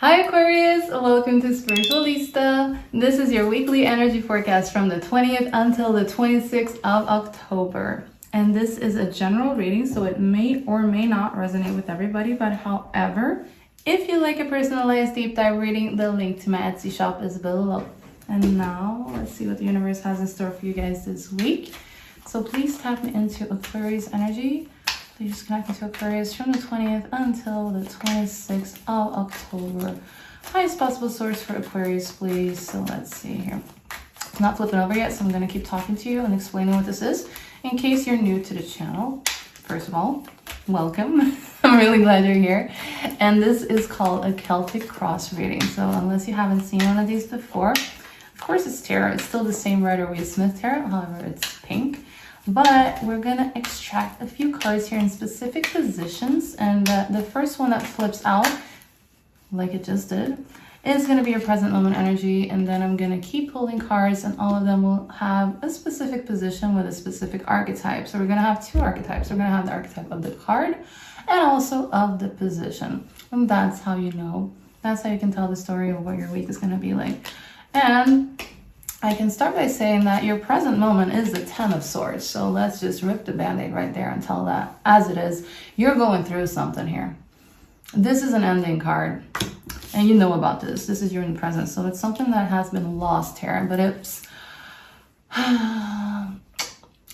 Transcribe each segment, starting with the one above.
Hi Aquarius, welcome to Spiritualista. This is your weekly energy forecast from the 20th until the 26th of October. And this is a general reading, so it may or may not resonate with everybody, but however, if you like a personalized deep dive reading, the link to my Etsy shop is below. And now, let's see what the universe has in store for you guys this week. So please tap into Aquarius energy. Please connect into Aquarius from the 20th until the 26th of October. Highest possible source for Aquarius, please. So let's see here. It's not flipping over yet, so I'm going to keep talking to you and explaining what this is. In case you're new to the channel, first of all, welcome. I'm really glad you're here. And this is called a Celtic cross reading. So unless you haven't seen one of these before, of course it's tarot. It's still the same Rider-Waite-Smith tarot, however it's pink. But we're gonna extract a few cards here in specific positions, and the first one that flips out, like it just did, is gonna be your present moment energy, and then I'm gonna keep pulling cards, and all of them will have a specific position with a specific archetype. So we're gonna have two archetypes. We're gonna have the archetype of the card and also of the position. And that's how you know, that's how you can tell the story of what your week is gonna be like. And I can start by saying that your present moment is the 10 of Swords. So let's just rip the band-aid right there and tell that as it is. You're going through something here. This is an ending card. And you know about this. This is your in present. So it's something that has been lost here. But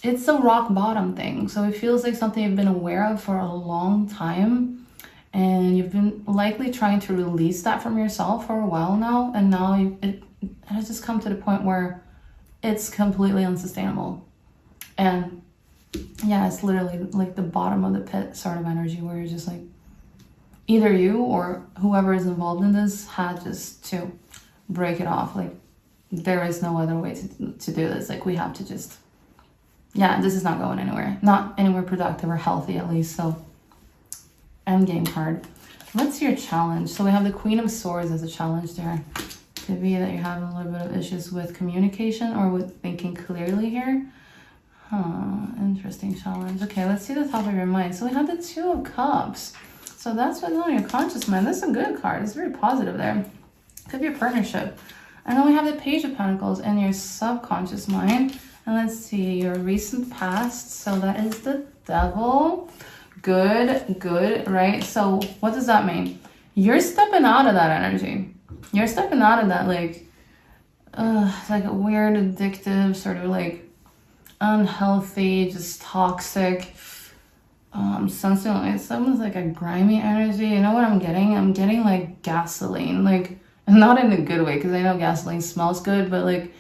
it's a rock bottom thing. So it feels like something you've been aware of for a long time. And you've been likely trying to release that from yourself for a while now. And now it has just come to the point where it's completely unsustainable. And yeah, it's literally like the bottom of the pit sort of energy where you're just like, either you or whoever is involved in this had just to break it off. Like there is no other way to do this. Like we have to just, yeah, this is not going anywhere. Not anywhere productive or healthy at least. So endgame card. What's your challenge? So we have the Queen of Swords as a challenge there. Could be that you're having a little bit of issues with communication or with thinking clearly here. Interesting challenge. Okay, let's see the top of your mind. So we have the Two of Cups. So that's what's on your conscious mind. This is a good card. It's very positive there. Could be a partnership. And then we have the Page of Pentacles in your subconscious mind. And let's see your recent past. So that is the Devil. Good, right? So what does that mean? You're stepping out of that energy. You're stepping out of that like a weird, addictive, sort of like unhealthy, just toxic, something like someone's like a grimy energy. You know what I'm getting? I'm getting like gasoline, like not in a good way because I know gasoline smells good, but like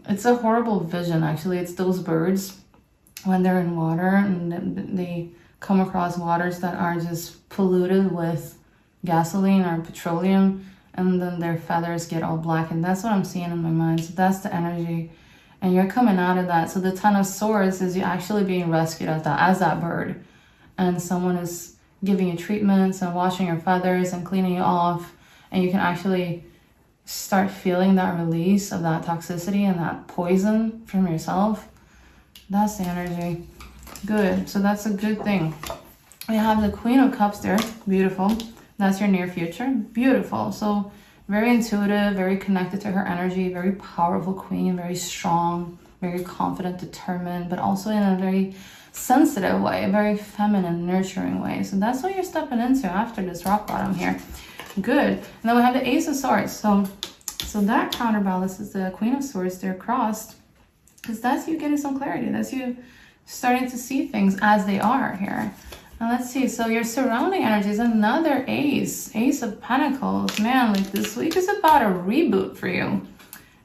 it's a horrible vision. Actually, it's those birds when they're in water and they come across waters that are just polluted with gasoline or petroleum, and then their feathers get all black, and that's what I'm seeing in my mind. So that's the energy, and you're coming out of that. So the Ten of Swords is you actually being rescued as that bird, and someone is giving you treatments and washing your feathers and cleaning you off, and you can actually start feeling that release of that toxicity and that poison from yourself. That's the energy. Good. So that's a good thing. We have the Queen of Cups there. Beautiful. That's your near future. Beautiful. So very intuitive, very connected to her energy, very powerful queen, very strong, very confident, determined, but also in a very sensitive way, a very feminine, nurturing way. So that's what you're stepping into after this rock bottom here. Good. And then we have the Ace of Swords. So that counterbalances the Queen of Swords. They're crossed because that's you getting some clarity. That's you starting to see things as they are here. Now let's see, so your surrounding energy is another Ace of Pentacles. Man, like this week is about a reboot for you.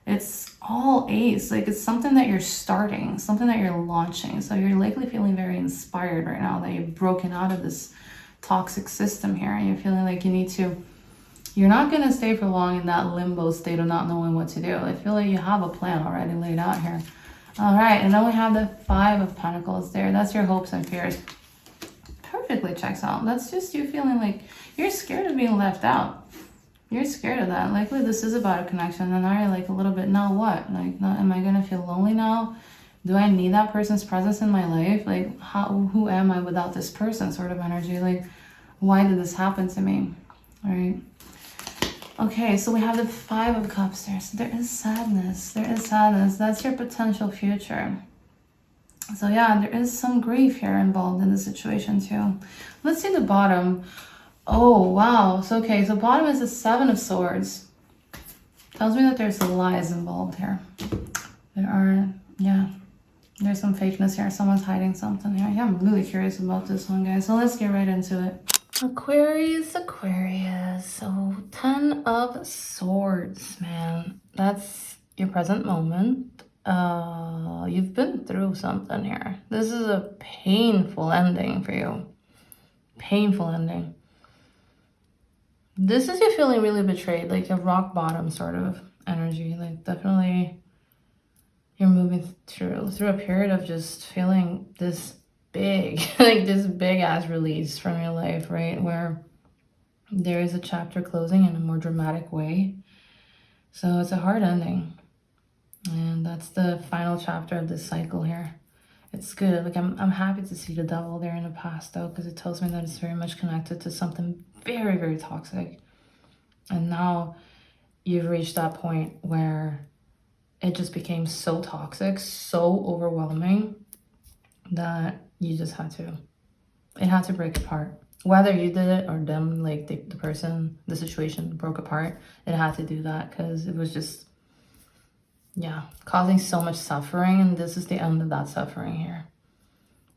It's all Ace, like it's something that you're starting, something that you're launching. So you're likely feeling very inspired right now that you've broken out of this toxic system here, and you're feeling like you're not gonna stay for long in that limbo state of not knowing what to do. I feel like you have a plan already laid out here. All right, and then we have the Five of Pentacles there. That's your hopes and fears. Perfectly checks out. That's just you feeling like you're scared of being left out. You're scared of that. Likely this is about a connection, and now you're like a little bit, now what? Like, am I gonna feel lonely now? Do I need that person's presence in my life? Like, who am I without this person sort of energy? Like, why did this happen to me? All right. Okay, so we have the Five of Cups there. So there is sadness. There is sadness. That's your potential future. So yeah, there is some grief here involved in the situation too. Let's see the bottom. Oh, wow. So, okay, so bottom is the Seven of Swords. Tells me that there's lies involved here. There are, yeah, there's some fakeness here. Someone's hiding something here. Yeah, I'm really curious about this one, guys. So let's get right into it. Aquarius, Aquarius. So 10 of Swords, man. That's your present moment. You've been through something here. This is a painful ending for you. Painful ending. This is you feeling really betrayed, like a rock bottom sort of energy. Like definitely you're moving through a period of just feeling this big, like this big ass release from your life, right? Where there is a chapter closing in a more dramatic way. So it's a hard ending. And that's the final chapter of this cycle here. It's good. Like I'm happy to see the devil there in the past though, because it tells me that it's very much connected to something very, very toxic. And now you've reached that point where it just became so toxic, so overwhelming that you just it had to break apart. Whether you did it or them, like the person, the situation broke apart, it had to do that because it was just, yeah, causing so much suffering, and this is the end of that suffering here.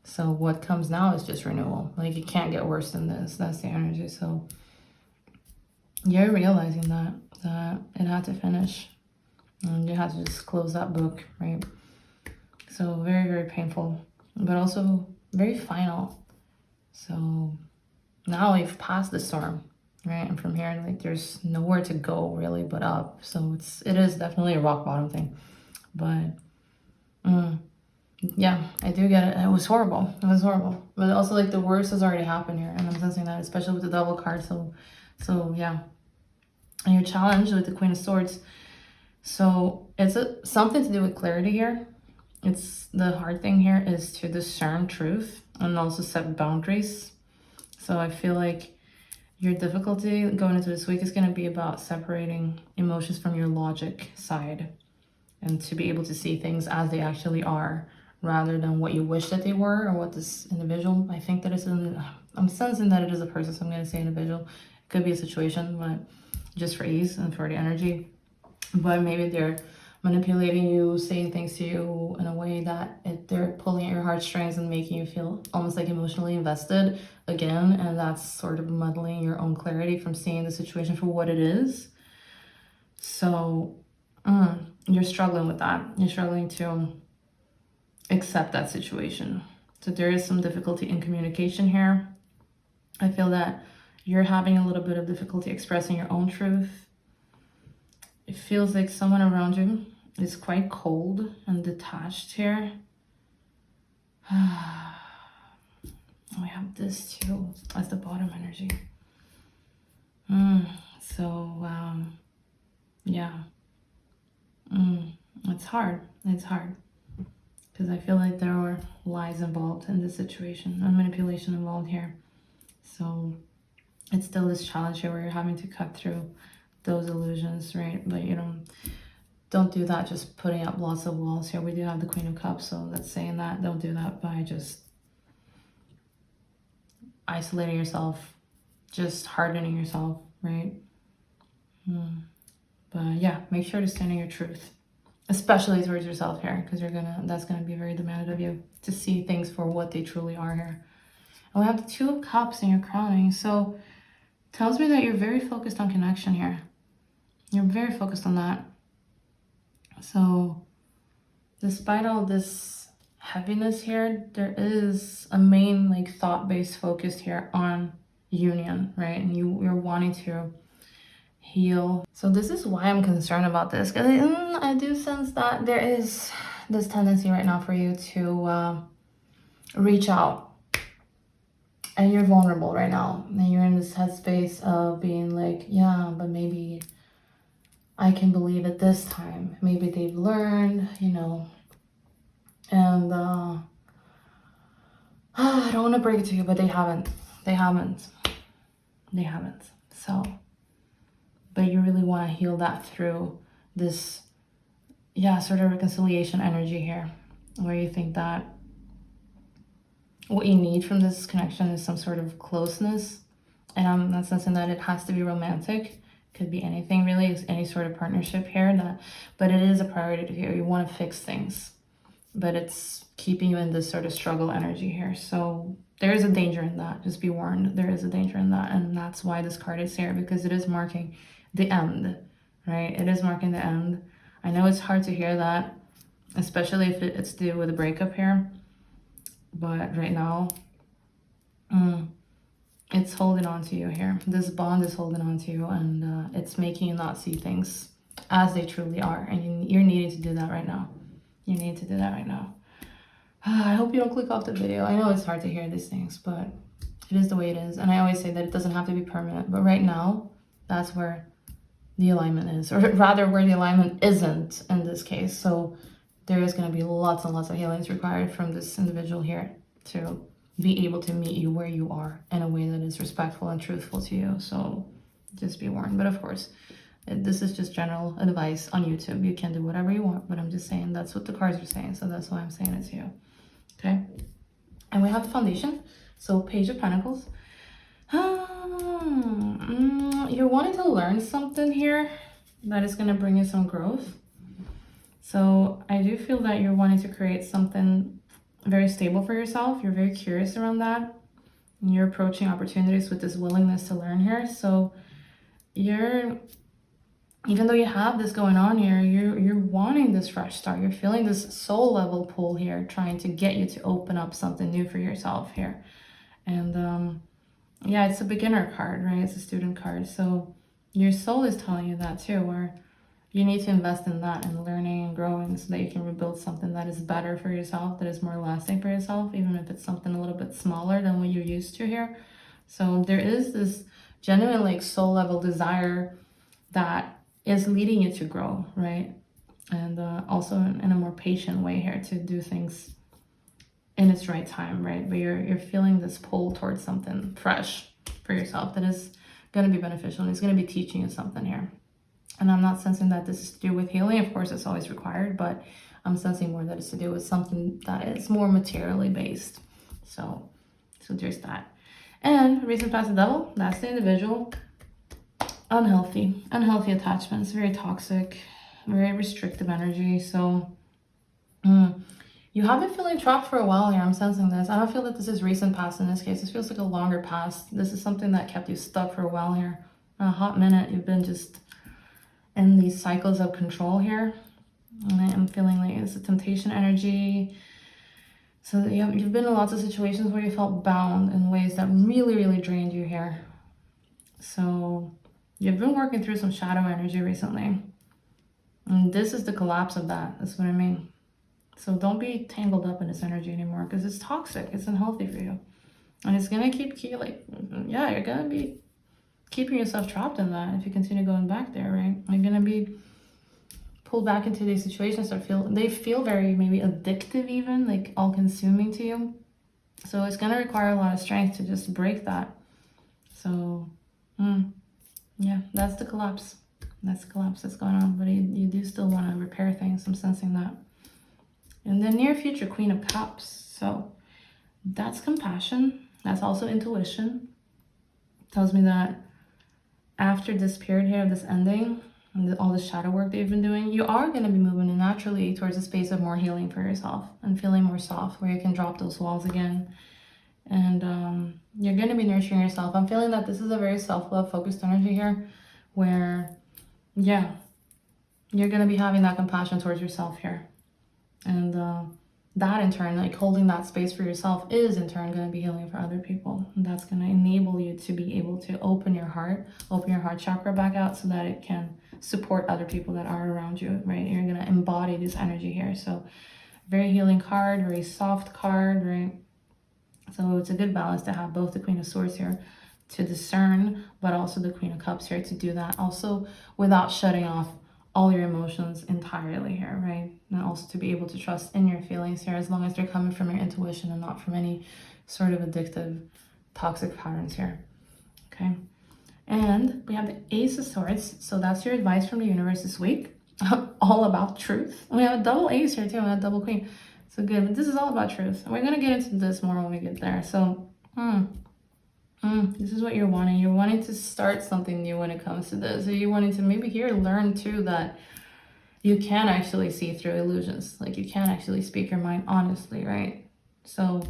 So what comes now is just renewal. Like it can't get worse than this. That's the energy. So you're realizing that it had to finish, and you had to just close that book, right? So very, very painful, but also very final. So now you've passed the storm, right? And from here, like there's nowhere to go really but up. So it is definitely a rock bottom thing. But yeah, I do get it. It was horrible. It was horrible. But also like the worst has already happened here. And I'm sensing that, especially with the double card. So yeah. And you're challenged with the Queen of Swords. So it's something to do with clarity here. It's the hard thing here is to discern truth and also set boundaries. So I feel like your difficulty going into this week is going to be about separating emotions from your logic side and to be able to see things as they actually are rather than what you wish that they were or what this individual, I think that I'm sensing that it is a person, so I'm going to say individual. It could be a situation, but just for ease and for the energy. But maybe they're manipulating you, saying things to you in a way that they're pulling at your heartstrings and making you feel almost like emotionally invested again. And that's sort of muddling your own clarity from seeing the situation for what it is. So you're struggling with that. You're struggling to accept that situation. So there is some difficulty in communication here. I feel that you're having a little bit of difficulty expressing your own truth. It feels like someone around you is quite cold and detached here. We have this too as the bottom energy. Yeah. It's hard. It's hard. Because I feel like there were lies involved in this situation and manipulation involved here. So it's still this challenge here where you're having to cut through those illusions, right? But don't do that just putting up lots of walls here. We do have the Queen of Cups, so that's saying that. Don't do that by just isolating yourself, just hardening yourself, right? But yeah, make sure to stand in your truth, especially towards yourself here, because that's gonna be very demanded of you to see things for what they truly are here. And we have the Two of Cups in your crowning, so tells me that you're very focused on connection here. You're very focused on that. So despite all this heaviness here, there is a main like thought-based focus here on union, right? And you're wanting to heal. So this is why I'm concerned about this, because I do sense that there is this tendency right now for you to reach out. And you're vulnerable right now. And you're in this headspace of being like, yeah, but maybe I can believe it this time. Maybe they've learned, And I don't want to break it to you, but they haven't. They haven't. So, but you really want to heal that through this, yeah, sort of reconciliation energy here, where you think that what you need from this connection is some sort of closeness. And I'm not sensing that it has to be romantic. Could be anything really, it's any sort of partnership here. That, but it is a priority here. You want to fix things, but it's keeping you in this sort of struggle energy here. So there is a danger in that. Just be warned. There is a danger in that, and that's why this card is here, because it is marking the end, right? It is marking the end. I know it's hard to hear that, especially if it's to do with a breakup here. But right now, it's holding on to you here. This bond is holding on to you, and it's making you not see things as they truly are. And you're needing to do that right now. You need to do that right now. I hope you don't click off the video. I know it's hard to hear these things, but it is the way it is. And I always say that it doesn't have to be permanent. But right now, that's where the alignment is. Or rather, where the alignment isn't in this case. So there is going to be lots and lots of healings required from this individual here to be able to meet you where you are in a way that is respectful and truthful to you. So just be warned. But of course, this is just general advice on YouTube. You can do whatever you want, but I'm just saying that's what the cards are saying. So that's why I'm saying it to you. Okay. And we have the foundation. So Page of Pentacles. You're wanting to learn something here that is going to bring you some growth. So I do feel that you're wanting to create something very stable for yourself. You're very curious around that. And you're approaching opportunities with this willingness to learn here. So even though you have this going on here, you're wanting this fresh start. You're feeling this soul level pull here, trying to get you to open up something new for yourself here. And yeah, it's a beginner card, right? It's a student card. So your soul is telling you that too, where you need to invest in that and learning and growing so that you can rebuild something that is better for yourself, that is more lasting for yourself, even if it's something a little bit smaller than what you're used to here. So there is this genuine like soul level desire that is leading you to grow, right? And also in a more patient way here to do things in its right time, right? But you're feeling this pull towards something fresh for yourself that is going to be beneficial and is going to be teaching you something here. And I'm not sensing that this is to do with healing. Of course, it's always required, but I'm sensing more that it's to do with something that is more materially based. So there's that. And reason past the devil, that's the individual. Unhealthy attachments, very toxic, very restrictive energy. So you have been feeling trapped for a while here. I'm sensing this. I don't feel that this is recent past in this case. This feels like a longer past. This is something that kept you stuck for a while here. A hot minute. You've been just in these cycles of control here. And I'm feeling like it's a temptation energy. So you've been in lots of situations where you felt bound in ways that really, really drained you here. So you've been working through some shadow energy recently. And this is the collapse of that. That's what I mean. So don't be tangled up in this energy anymore because it's toxic. It's unhealthy for you. And it's going to keep you're going to be keeping yourself trapped in that if you continue going back there, right? You're going to be pulled back into these situations that feel very maybe addictive even, like all-consuming to you. So it's going to require a lot of strength to just break that. So, yeah, that's the collapse. That's the collapse that's going on. But you do still want to repair things. I'm sensing that. In the near future, Queen of Cups. So that's compassion. That's also intuition. Tells me that after this period here, this ending, and all the shadow work that you've been doing, you are going to be moving naturally towards a space of more healing for yourself and feeling more soft, where you can drop those walls again. And you're going to be nurturing yourself. I'm feeling that this is a very self-love focused energy here, where, yeah, you're going to be having that compassion towards yourself here. And that in turn, like holding that space for yourself is in turn going to be healing for other people. And that's going to enable you to be able to open your heart chakra back out so that it can support other people that are around you, right? You're going to embody this energy here. So very healing card, very soft card, right? So it's a good balance to have both the Queen of Swords here to discern, but also the Queen of Cups here to do that also without shutting off all your emotions entirely here, right? And also to be able to trust in your feelings here as long as they're coming from your intuition and not from any sort of addictive, toxic patterns here, okay? And we have the Ace of Swords. So that's your advice from the universe this week. All about truth. We have a double ace here too, and a double queen. So good, but this is all about truth. And we're gonna get into this more when we get there. So, this is what you're wanting. You're wanting to start something new when it comes to this. So you're wanting to maybe here learn too that you can actually see through illusions. Like you can actually speak your mind honestly, right? So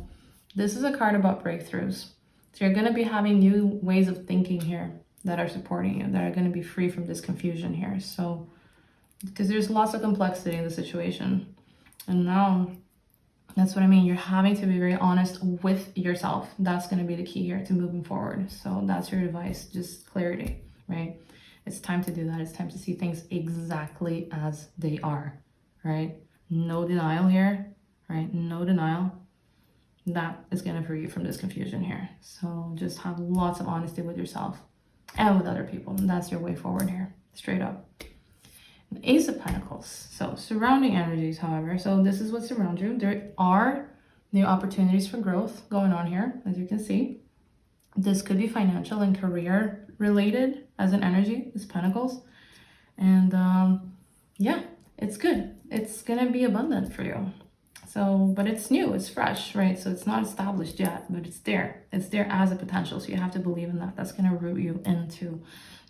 this is a card about breakthroughs. So you're gonna be having new ways of thinking here that are supporting you, that are gonna be free from this confusion here. So, because there's lots of complexity in the situation. And now, that's what I mean. You're having to be very honest with yourself. That's going to be the key here to moving forward. So that's your advice, just clarity, right? It's time to do that. It's time to see things exactly as they are, right? No denial here, right? No denial. That is going to free you from this confusion here. So just have lots of honesty with yourself and with other people. And that's your way forward here, straight up. The Ace of Pentacles. So surrounding energies, however, so this is what surrounds you. There are new opportunities for growth going on here, as you can see. This could be financial and career related as an energy, this Pentacles. And yeah, it's good. It's gonna be abundant for you. So, but it's new, it's fresh, right? So it's not established yet, but it's there. It's there as a potential. So you have to believe in that. That's gonna root you into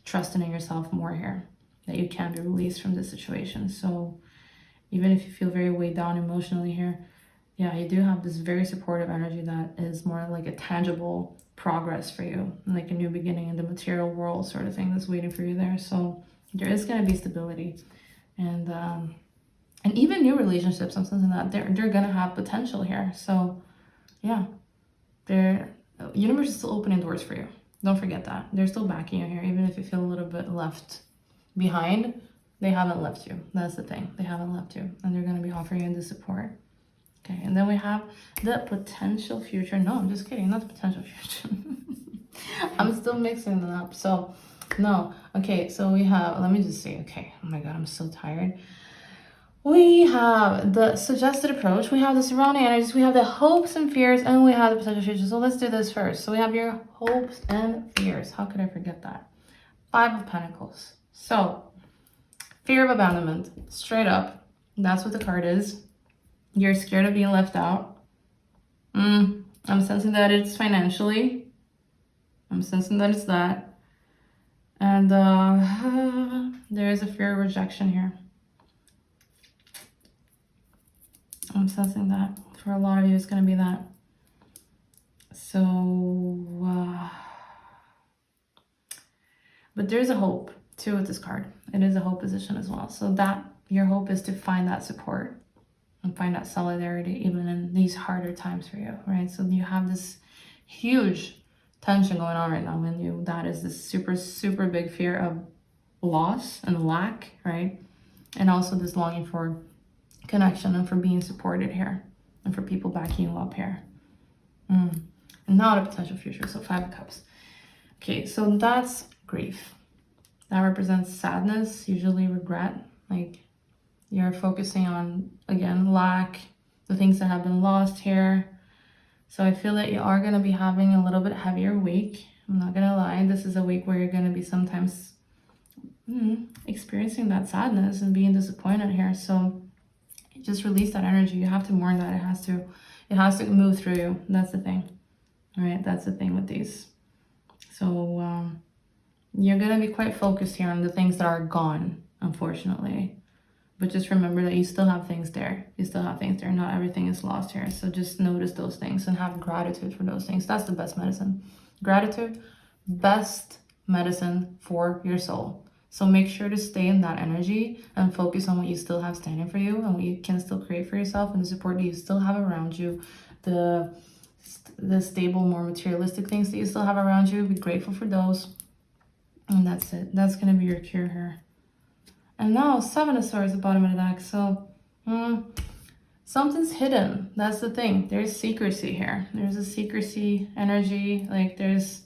trusting in yourself more here, that you can be released from this situation. So even if you feel very weighed down emotionally here, yeah, you do have this very supportive energy that is more like a tangible progress for you, like a new beginning in the material world sort of thing that's waiting for you there. So there is going to be stability, and even new relationships, something like that, they're going to have potential here. So yeah, the universe is still opening doors for you. Don't forget that. They're still backing you here, even if you feel a little bit left behind. They haven't left you. That's the thing. They haven't left you, and they're going to be offering you the support. Okay, and then we have the potential future. No, I'm just kidding. Not the potential future. I'm still mixing them up. So no. Okay, so we have, let me just see. Okay, oh my god, I'm so tired. We have the suggested approach, we have the surrounding energies, we have the hopes and fears, and we have the potential future. So let's do this first. So we have your hopes and fears. How could I forget that? 5 of Pentacles. So fear of abandonment, straight up. That's what the card is. You're scared of being left out. I'm sensing that it's financially. I'm sensing that it's that. And there is a fear of rejection here. I'm sensing that for a lot of you, it's going to be that. So, but there's a hope too with this card. It is a hope position as well. So that your hope is to find that support and find that solidarity even in these harder times for you, right? So you have this huge tension going on right now in you. That is this super, super big fear of loss and lack, right? And also this longing for connection and for being supported here and for people backing you up here. And now the potential future. So 5 of Cups. Okay, so that's grief. That represents sadness, usually regret. Like you're focusing on, again, lack, the things that have been lost here. So I feel that you are going to be having a little bit heavier week. I'm not going to lie. This is a week where you're going to be sometimes experiencing that sadness and being disappointed here. So just release that energy. You have to mourn that. It has to move through you. That's the thing. All right. That's the thing with these. So you're going to be quite focused here on the things that are gone, unfortunately. But just remember that you still have things there. You still have things there. Not everything is lost here. So just notice those things and have gratitude for those things. That's the best medicine. Gratitude, best medicine for your soul. So make sure to stay in that energy and focus on what you still have standing for you and what you can still create for yourself and the support that you still have around you, the stable, more materialistic things that you still have around you. Be grateful for those. And that's it. That's going to be your cure here. And now 7 of Swords at the bottom of the deck. So something's hidden. That's the thing. There's secrecy here. There's a secrecy energy. Like there's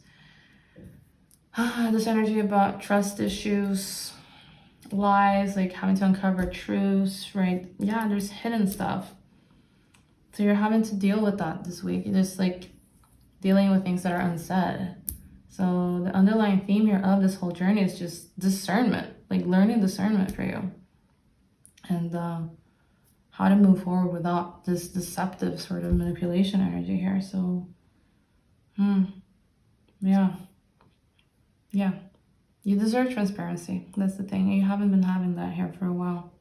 this energy about trust issues, lies, like having to uncover truths, right? Yeah, there's hidden stuff. So you're having to deal with that this week. You're just like dealing with things that are unsaid. So the underlying theme here of this whole journey is just discernment, like learning discernment for you. And how to move forward without this deceptive sort of manipulation energy here. So, yeah. You deserve transparency. That's the thing. You haven't been having that here for a while.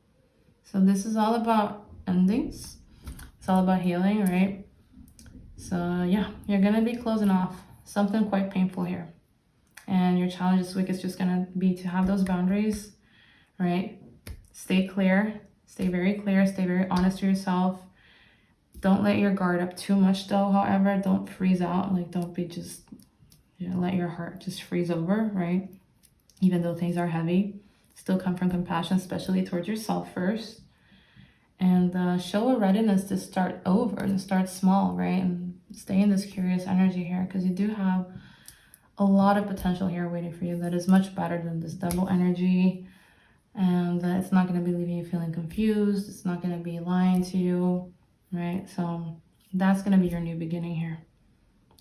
So this is all about endings. It's all about healing, right? So yeah, you're going to be closing off something quite painful here. And your challenge this week is just going to be to have those boundaries, right? Stay clear. Stay very clear. Stay very honest to yourself. Don't let your guard up too much though. However, don't freeze out. Like, don't be just, let your heart just freeze over, right? Even though things are heavy, still come from compassion, especially towards yourself first. And show a readiness to start over and start small, right? And stay in this curious energy here, because you do have a lot of potential here waiting for you that is much better than this double energy. And it's not going to be leaving you feeling confused. It's not going to be lying to you, right? So that's going to be your new beginning here.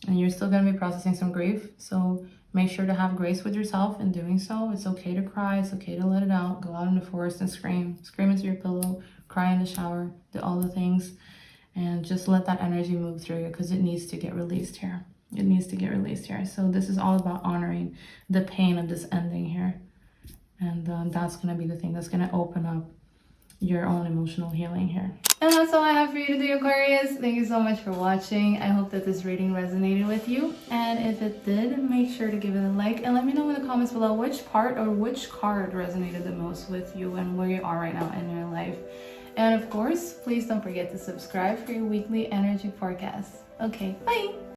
And you're still going to be processing some grief. So make sure to have grace with yourself in doing so. It's okay to cry. It's okay to let it out. Go out in the forest and scream. Scream into your pillow. Cry in the shower. Do all the things. And just let that energy move through you, because it needs to get released here. It needs to get released here. So this is all about honoring the pain of this ending here. And that's going to be the thing that's going to open up your own emotional healing here. And that's all I have for you today, Aquarius. Thank you so much for watching. I hope that this reading resonated with you. And if it did, make sure to give it a like. And let me know in the comments below which part or which card resonated the most with you and where you are right now in your life. And of course, please don't forget to subscribe for your weekly energy forecast. Okay, bye!